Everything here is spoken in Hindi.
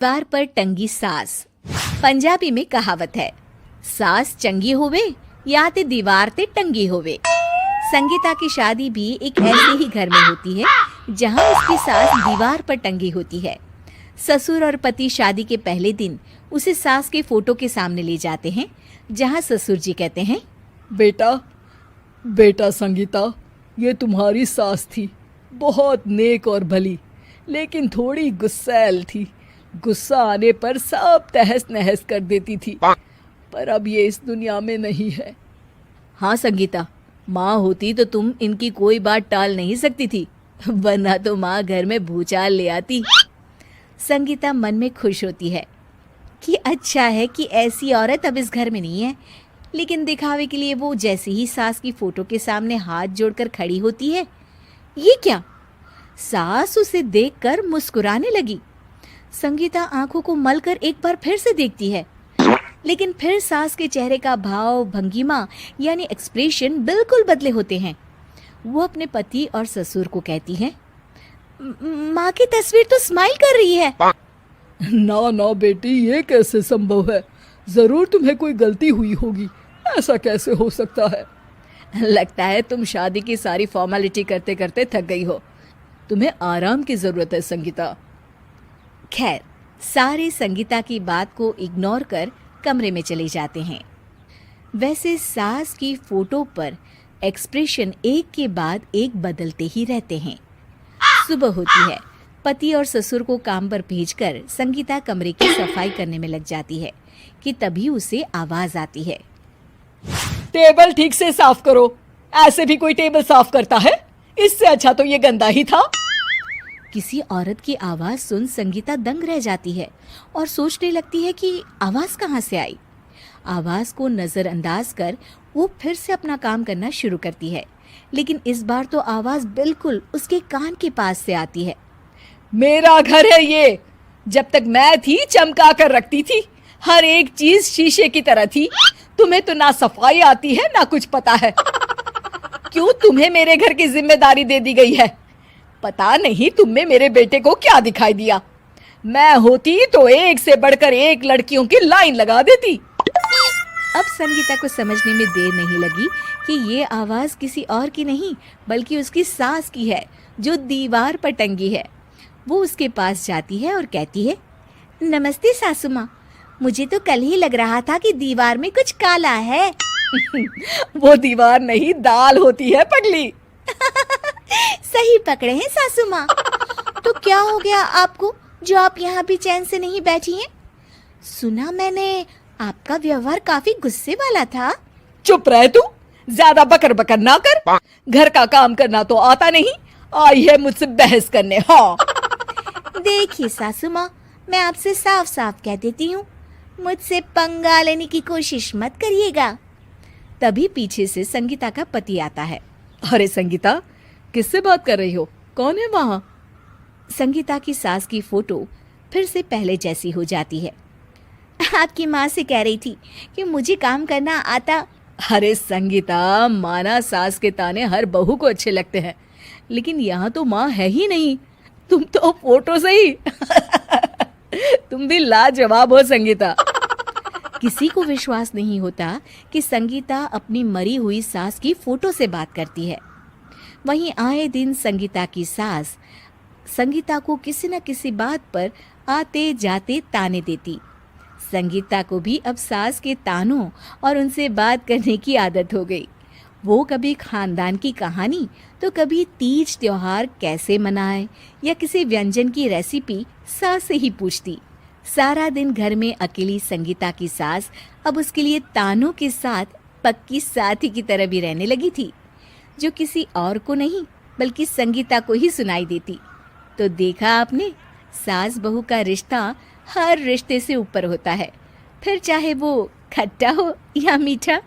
दीवार पर टंगी सास। पंजाबी में कहावत है, सास चंगी होवे या ते दीवार ते टंगी होवे। संगीता की शादी भी एक ऐसे ही घर में होती है जहां उसकी सास दीवार पर टंगी होती है। ससुर और पति शादी के पहले दिन उसे सास के फोटो के सामने ले जाते हैं, जहां ससुर जी कहते हैं, बेटा बेटा संगीता, ये तुम्हारी सास थी, बहुत नेक और भली, लेकिन थोड़ी गुस्सैल थी। गुस्सा आने पर सब तहस नहस कर देती थी, पर अब ये इस दुनिया में नहीं है। हाँ संगीता, माँ होती तो तुम इनकी कोई बात टाल नहीं सकती थी, वरना तो माँ घर में भूचाल ले आती। संगीता मन में खुश होती है कि अच्छा है कि ऐसी औरत अब इस घर में नहीं है, लेकिन दिखावे के लिए वो जैसे ही सास की फोटो के सामने हाथ जोड़कर खड़ी होती है, ये क्या? सास उसे देखकर मुस्कुराने लगी। संगीता आंखों को मलकर एक बार फिर से देखती है, लेकिन फिर सास के चेहरे का भाव, भंगिमा यानी एक्सप्रेशन बिल्कुल बदले होते हैं। वो अपने पति और ससुर को कहती है, माँ की तस्वीर तो स्माइल कर रही है। ना ना बेटी, ये कैसे संभव है? जरूर तुम्हें कोई गलती हुई होगी, ऐसा कैसे हो सकता है? लगता है तुम शादी की सारी फॉर्मेलिटी करते करते थक गई हो, तुम्हें आराम की जरूरत है संगीता। खैर, सारे संगीता की बात को इग्नोर कर कमरे में चले जाते हैं। वैसे सास की फोटो पर एक्सप्रेशन एक के बाद एक बदलते ही रहते हैं। सुबह होती है, पति और ससुर को काम पर भेजकर संगीता कमरे की सफाई करने में लग जाती है कि तभी उसे आवाज आती है, टेबल ठीक से साफ करो। ऐसे भी कोई टेबल साफ करता है? इससे अच्छा तो ये गंदा ही था। किसी औरत की आवाज सुन संगीता दंग रह जाती है और सोचने लगती है कि आवाज कहाँ से आई। आवाज को नजरअंदाज कर वो फिर से अपना काम करना शुरू करती है, लेकिन इस बार तो आवाज बिल्कुल उसके कान के पास से आती है। मेरा घर है ये, जब तक मैं थी चमका कर रखती थी, हर एक चीज शीशे की तरह थी। तुम्हें तो ना सफाई आती है ना कुछ पता है। क्यों तुम्हें मेरे घर की जिम्मेदारी दे दी गई है? पता नहीं तुम में मेरे बेटे को क्या दिखाई दिया। मैं होती तो एक से बढ़कर एक लड़कियों की लाइन लगा देती। अब संगीता को समझने में देर नहीं लगी कि ये आवाज किसी और की नहीं बल्कि उसकी सास की है, जो दीवार पर टंगी है। वो उसके पास जाती है और कहती है, नमस्ते सासू माँ, मुझे तो कल ही लग रहा था कि दीवार में कुछ काला है। वो दीवार नहीं, दाल होती है पगली। सही पकड़े हैं सासू माँ। तो क्या हो गया आपको जो आप यहाँ भी चैन से नहीं बैठी हैं? सुना मैंने आपका व्यवहार काफी गुस्से वाला था। चुप रह तू, ज्यादा बकर बकर ना कर। घर का काम करना तो आता नहीं, आई है मुझसे बहस करने। हाँ देखिए सासू माँ, मैं आपसे साफ साफ कह देती हूँ, मुझसे पंगा लेने की कोशिश मत करिएगा। तभी पीछे से संगीता का पति आता है। अरे संगीता, किससे बात कर रही हो? कौन है वहाँ? संगीता की सास की फोटो फिर से पहले जैसी हो जाती है। आपकी माँ से कह रही थी कि मुझे काम करना आता। अरे संगीता, माना सास के ताने हर बहू को अच्छे लगते हैं, लेकिन यहाँ तो माँ है ही नहीं, तुम तो फोटो से ही। तुम भी लाजवाब हो संगीता। किसी को विश्वास नहीं होता कि संगीता अपनी मरी हुई सास की फोटो से बात करती है। वहीं आए दिन संगीता की सास संगीता को किसी न किसी बात पर आते जाते ताने देती। संगीता को भी अब सास के तानों और उनसे बात करने की आदत हो गई। वो कभी खानदान की कहानी तो कभी तीज त्योहार कैसे मनाए या किसी व्यंजन की रेसिपी सास से ही पूछती। सारा दिन घर में अकेली संगीता की सास अब उसके लिए तानों के साथ पक्की साथी की तरह भी रहने लगी थी, जो किसी और को नहीं बल्कि संगीता को ही सुनाई देती। तो देखा आपने, सास बहू का रिश्ता हर रिश्ते से ऊपर होता है, फिर चाहे वो खट्टा हो या मीठा।